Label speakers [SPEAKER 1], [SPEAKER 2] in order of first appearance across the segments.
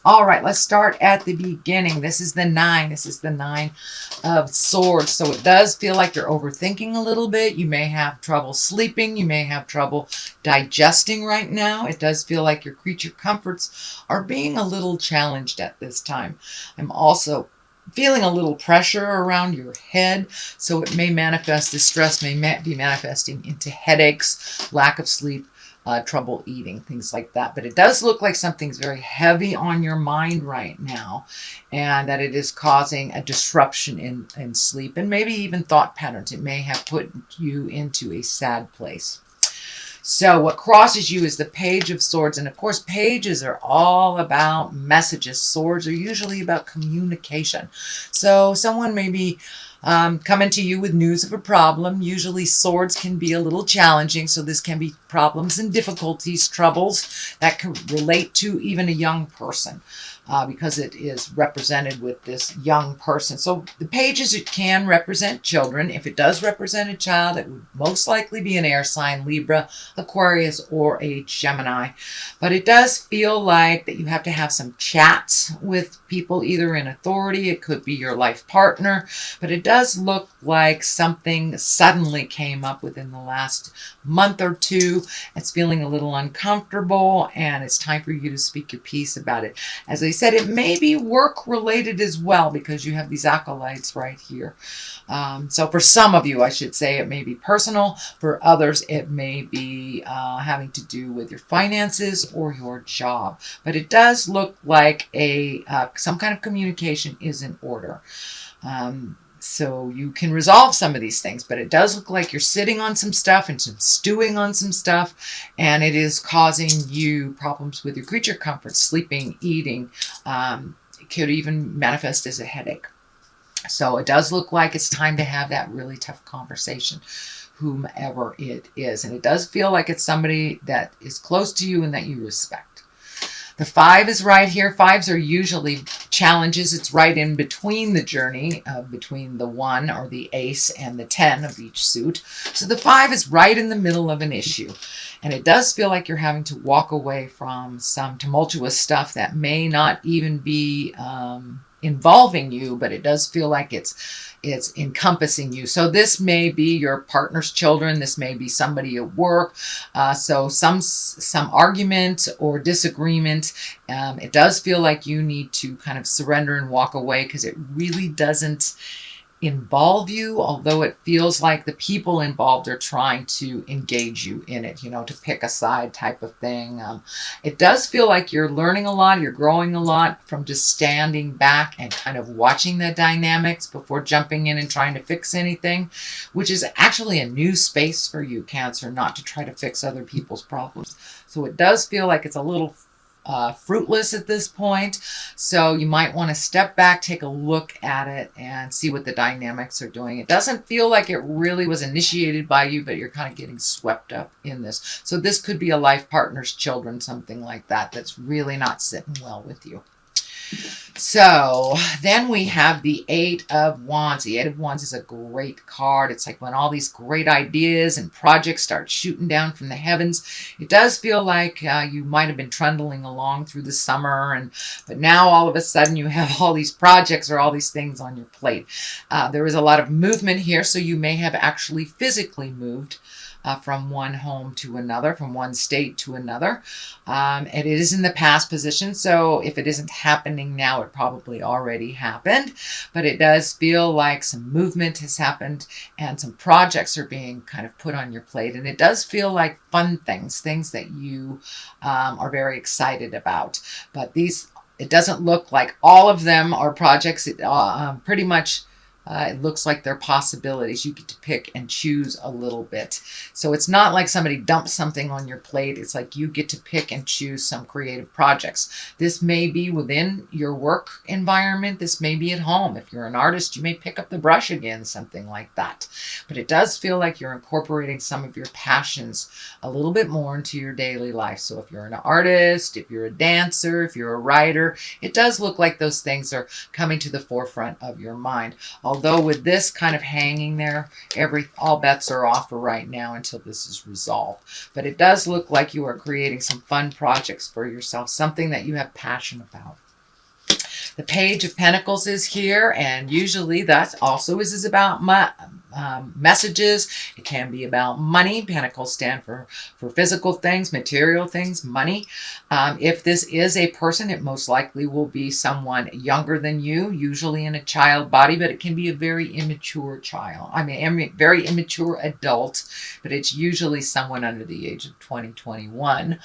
[SPEAKER 1] All right, let's start at the beginning. This is the 9. This is the 9 of Swords. So it does feel like you're overthinking a little bit. You may have trouble sleeping. You may have trouble digesting right now. It does feel like your creature comforts are being a little challenged at this time. I'm also feeling a little pressure around your head, so it may manifest, this stress may be manifesting into headaches, lack of sleep, trouble eating, things like that. But it does look like something's very heavy on your mind right now, and that it is causing a disruption in sleep and maybe even thought patterns. It may have put you into a sad place. So what crosses you is the Page of Swords. And of course, pages are all about messages. Swords are usually about communication. So someone may be coming to you with news of a problem. Usually swords can be a little challenging. So this can be problems and difficulties, troubles that can relate to even a young person. Because it is represented with this young person. So the pages, it can represent children. If it does represent a child, it would most likely be an air sign, Libra, Aquarius, or a Gemini. But it does feel like that you have to have some chats with people, either in authority, it could be your life partner, but it does look like something suddenly came up within the last month or two. It's feeling a little uncomfortable, and it's time for you to speak your piece about it. As I said, it may be work related as well, because you have these acolytes right here. So for some of you, I should say, it may be personal. For others, it may be having to do with your finances or your job. But it does look like some kind of communication is in order. So you can resolve some of these things, but it does look like you're sitting on some stuff and some stewing on some stuff, and it is causing you problems with your creature comfort, sleeping, eating. It could even manifest as a headache. So it does look like it's time to have that really tough conversation, whomever it is. And it does feel like it's somebody that is close to you and that you respect. The 5 is right here. 5s are usually challenges. It's right in between the journey, between the 1 or the ace and the 10 of each suit. So the 5 is right in the middle of an issue. And it does feel like you're having to walk away from some tumultuous stuff that may not even be involving you, but it does feel like it's encompassing you. So this may be your partner's children. This may be somebody at work. So some argument or disagreement. It does feel like you need to kind of surrender and walk away, because it really doesn't involve you, although it feels like the people involved are trying to engage you in it, to pick a side type of thing. It does feel like you're learning a lot, you're growing a lot from just standing back and kind of watching the dynamics before jumping in and trying to fix anything, which is actually a new space for you, Cancer, not to try to fix other people's problems. So it does feel like it's a little fruitless at this point. So you might want to step back, take a look at it, and see what the dynamics are doing. It doesn't feel like it really was initiated by you, but you're kind of getting swept up in this. So this could be a life partner's children, something like that, that's really not sitting well with you. So then we have the 8 of Wands. The 8 of Wands is a great card. It's like when all these great ideas and projects start shooting down from the heavens. It does feel like you might have been trundling along through the summer, but now all of a sudden you have all these projects or all these things on your plate. There is a lot of movement here, so you may have actually physically moved from one home to another, from one state to another. And it is in the past position, so if it isn't happening now, it probably already happened. But it does feel like some movement has happened and some projects are being kind of put on your plate. And it does feel like fun things that you are very excited about. But it doesn't look like all of them are projects. Pretty much it looks like they're possibilities. You get to pick and choose a little bit. So it's not like somebody dumps something on your plate. It's like you get to pick and choose some creative projects. This may be within your work environment. This may be at home. If you're an artist, you may pick up the brush again, something like that. But it does feel like you're incorporating some of your passions a little bit more into your daily life. So if you're an artist, if you're a dancer, if you're a writer, it does look like those things are coming to the forefront of your mind. Although with this kind of hanging there, all bets are off for right now until this is resolved. But it does look like you are creating some fun projects for yourself, something that you have passion about. The Page of Pentacles is here, and usually that also is about messages. It can be about money. Pentacles stand for physical things, material things, money. If this is a person, it most likely will be someone younger than you, usually in a child body, but it can be a very immature child. I mean, very immature adult, but it's usually someone under the age of 20, 21.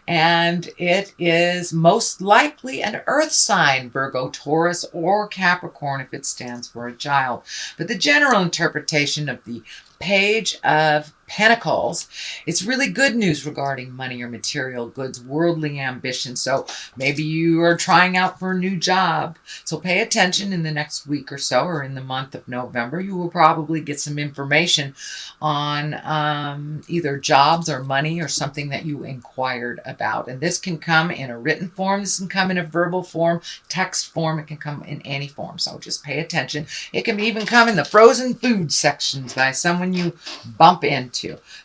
[SPEAKER 1] And it is most likely an earth sign, Virgo, Taurus, or Capricorn if it stands for a child. But the general interpretation of the Page of Pentacles, it's really good news regarding money or material goods, worldly ambition. So maybe you are trying out for a new job. So pay attention in the next week or so, or in the month of November. You will probably get some information on either jobs or money or something that you inquired about. And this can come in a written form. This can come in a verbal form, text form. It can come in any form. So just pay attention. It can even come in the frozen food sections by someone you bump into.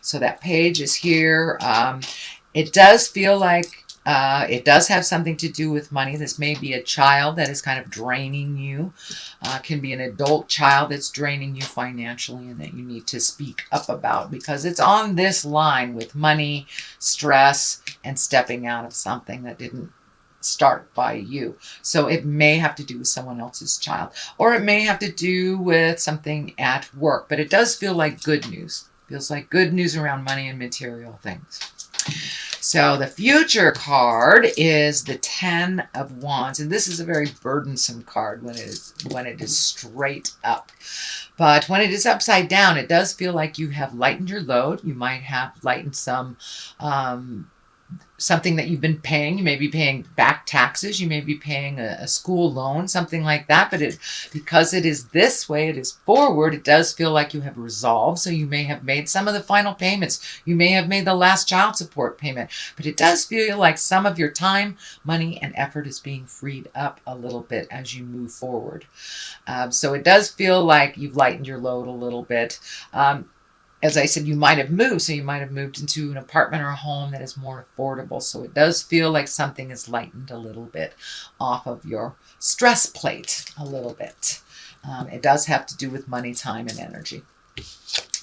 [SPEAKER 1] So that page is here. It does feel like it does have something to do with money. This may be a child that is kind of draining you. Can be an adult child that's draining you financially and that you need to speak up about, because it's on this line with money, stress, and stepping out of something that didn't start by you. So it may have to do with someone else's child, or it may have to do with something at work, but it does feel like good news. Feels like good news around money and material things. So the future card is the Ten of Wands, and this is a very burdensome card when it is straight up. But when it is upside down, it does feel like you have lightened your load. You might have lightened some something that you've been paying. You may be paying back taxes. You may be paying a school loan, something like that. But because it is this way, it is forward, it does feel like you have resolved. So you may have made some of the final payments. You may have made the last child support payment. But it does feel like some of your time, money, and effort is being freed up a little bit as you move forward. So it does feel like you've lightened your load a little bit. As I said, you might have moved. So you might have moved into an apartment or a home that is more affordable. So it does feel like something is lightened a little bit off of your stress plate a little bit. It does have to do with money, time, and energy.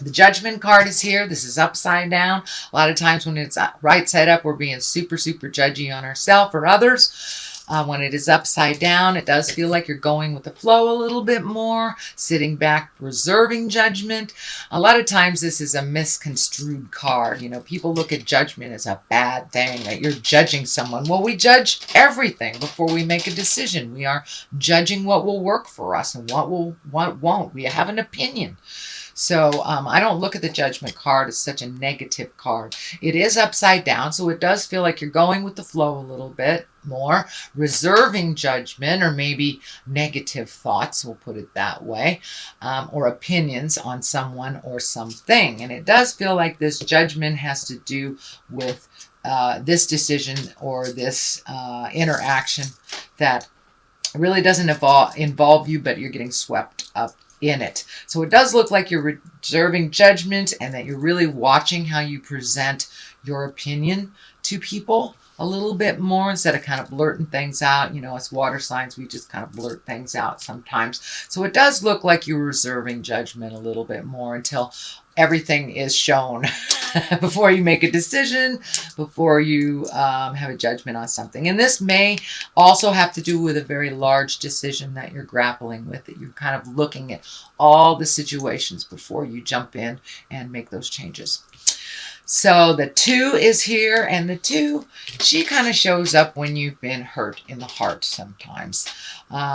[SPEAKER 1] The Judgment card is here. This is upside down. A lot of times when it's right side up, we're being super, super judgy on ourselves or others. When it is upside down, it does feel like you're going with the flow a little bit more, sitting back, reserving judgment. A lot of times this is a misconstrued card. You know, people look at judgment as a bad thing, that you're judging someone. Well, we judge everything before we make a decision. We are judging what will work for us and what won't. We have an opinion. So I don't look at the Judgment card as such a negative card. It is upside down, so it does feel like you're going with the flow a little bit more, reserving judgment or maybe negative thoughts, we'll put it that way, or opinions on someone or something. And it does feel like this judgment has to do with this decision or this interaction that really doesn't involve you, but you're getting swept up in it. So it does look like you're reserving judgment and that you're really watching how you present your opinion to people a little bit more instead of kind of blurting things out. You know, as water signs, we just kind of blurt things out sometimes. So it does look like you're reserving judgment a little bit more until everything is shown before you make a decision, before you have a judgment on something. And this may also have to do with a very large decision that you're grappling with, that you're kind of looking at all the situations before you jump in and make those changes. So the 2 is here, and the 2, she kind of shows up when you've been hurt in the heart sometimes.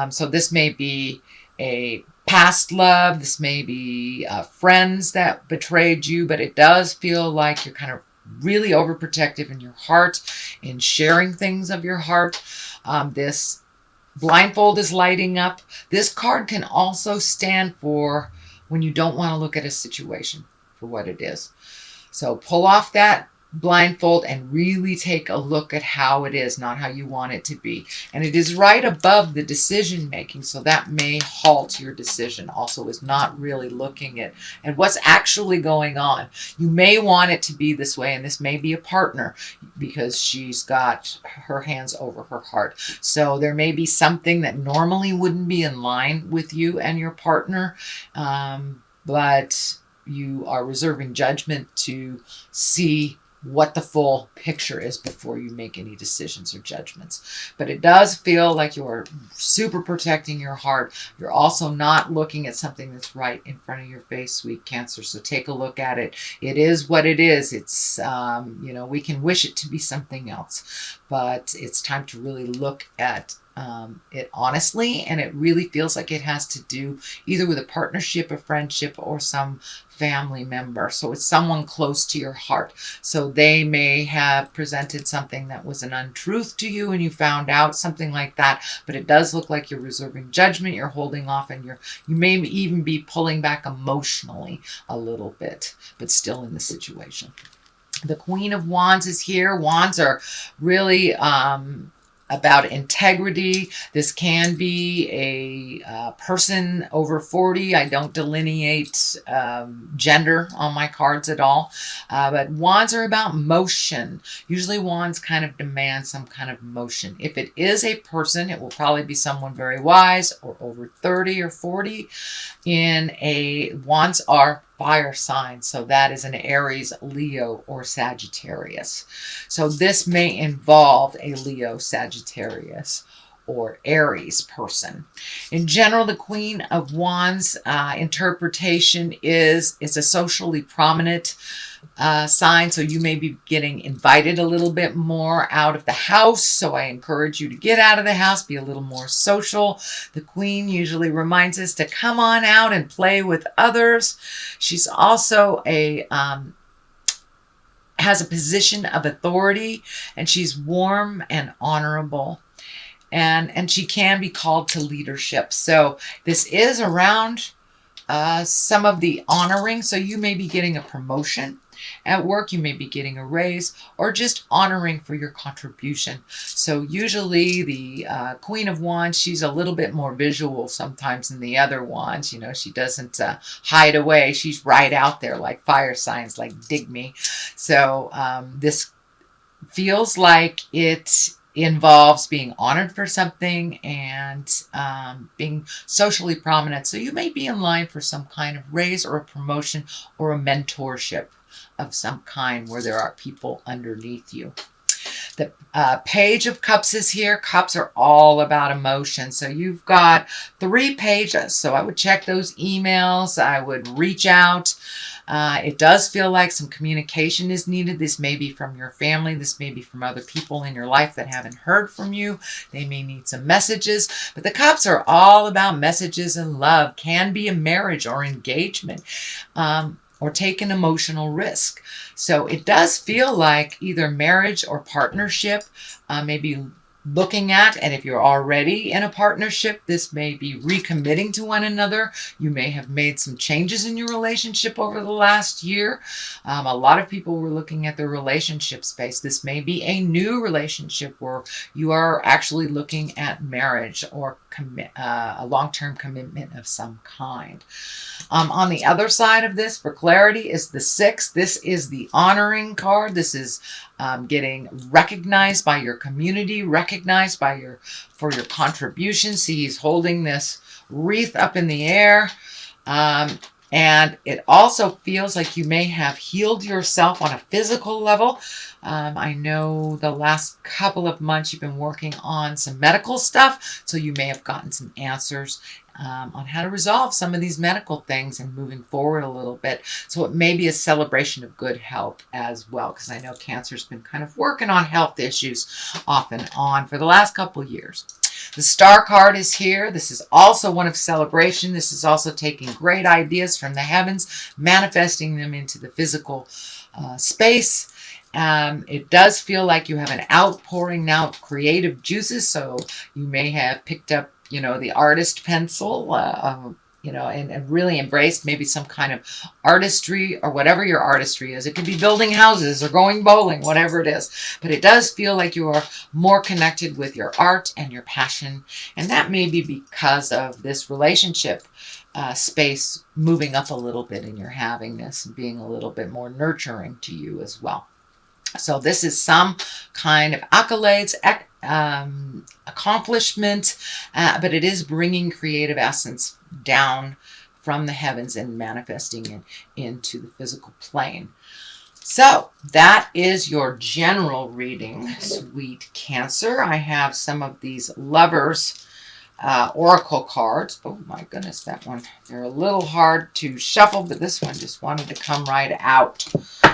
[SPEAKER 1] So this may be a past love, this may be friends that betrayed you, but it does feel like you're kind of really overprotective in your heart, in sharing things of your heart. This blindfold is lighting up. This card can also stand for when you don't want to look at a situation for what it is. So pull off that blindfold and really take a look at how it is, not how you want it to be. And it is right above the decision making, so that may halt your decision. Also is not really looking at what's actually going on. You may want it to be this way, and this may be a partner because she's got her hands over her heart. So there may be something that normally wouldn't be in line with you and your partner, but you are reserving judgment to see what the full picture is before you make any decisions or judgments. But it does feel like you're super protecting your heart. You're also not looking at something that's right in front of your face, sweet Cancer. So take a look at it. It is what it is. It's, we can wish it to be something else, but it's time to really look at it honestly, and it really feels like it has to do either with a partnership, a friendship, or some family member. So it's someone close to your heart. So they may have presented something that was an untruth to you and you found out, something like that. But it does look like you're reserving judgment, you're holding off, and you may even be pulling back emotionally a little bit, but still in the situation. The Queen of Wands is here. Wands are really about integrity. This can be a person over 40. I don't delineate gender on my cards at all. But wands are about motion. Usually wands kind of demand some kind of motion. If it is a person, it will probably be someone very wise or over 30 or 40. Wands are fire sign, so that is an Aries, Leo, or Sagittarius. So this may involve a Leo, Sagittarius, or Aries person. In general, the Queen of Wands interpretation is it's a socially prominent sign, so you may be getting invited a little bit more out of the house. So I encourage you to get out of the house, be a little more social. The Queen usually reminds us to come on out and play with others. She's also has a position of authority, and she's warm and honorable. And she can be called to leadership. So this is around some of the honoring. So you may be getting a promotion at work, you may be getting a raise, or just honoring for your contribution. So usually the Queen of Wands, she's a little bit more visual sometimes than the other wands. She doesn't hide away. She's right out there like fire signs, like dig me. So this feels like it involves being honored for something and being socially prominent. So you may be in line for some kind of raise or a promotion or a mentorship of some kind where there are people underneath you. The Page of Cups is here. Cups are all about emotion. So you've got 3 pages. So I would check those emails. I would reach out. It does feel like some communication is needed. This may be from your family. This may be from other people in your life that haven't heard from you. They may need some messages. But the Cups are all about messages and love. Can be a marriage or engagement. Or take an emotional risk. So it does feel like either marriage or partnership, maybe looking at, and if you're already in a partnership, this may be recommitting to one another. You may have made some changes in your relationship over the last year. A lot of people were looking at their relationship space. This may be a new relationship where you are actually looking at marriage or a long-term commitment of some kind. On the other side of this, for clarity, is the 6. This is the honoring card. This is getting recognized by your community, recognized for your contribution. See, he's holding this wreath up in the air. And it also feels like you may have healed yourself on a physical level. I know the last couple of months you've been working on some medical stuff, so you may have gotten some answers on how to resolve some of these medical things and moving forward a little bit. So it may be a celebration of good health as well, because I know Cancer's been kind of working on health issues off and on for the last couple of years. The Star card is here. This is also one of celebration. This is also taking great ideas from the heavens, manifesting them into the physical space. It does feel like you have an outpouring now of creative juices. So you may have picked up, the artist pencil and really embrace maybe some kind of artistry or whatever your artistry is. It could be building houses or going bowling, whatever it is. But it does feel like you are more connected with your art and your passion. And that may be because of this relationship space moving up a little bit in your havingness and being a little bit more nurturing to you as well. So this is some kind of accolades, accomplishment, but it is bringing creative essence down from the heavens and manifesting it into the physical plane. So that is your general reading, sweet Cancer. I have some of these lovers oracle cards. Oh my goodness, that one. They're a little hard to shuffle, but this one just wanted to come right out.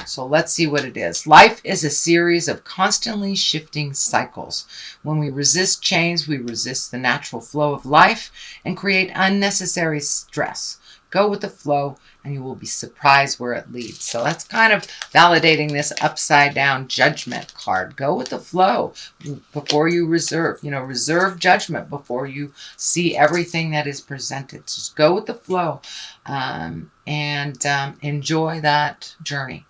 [SPEAKER 1] So let's see what it is. Life is a series of constantly shifting cycles. When we resist change, we resist the natural flow of life and create unnecessary stress. Go with the flow and you will be surprised where it leads. So that's kind of validating this upside down judgment card. Go with the flow before you reserve. Reserve judgment before you see everything that is presented. Just go with the flow and enjoy that journey.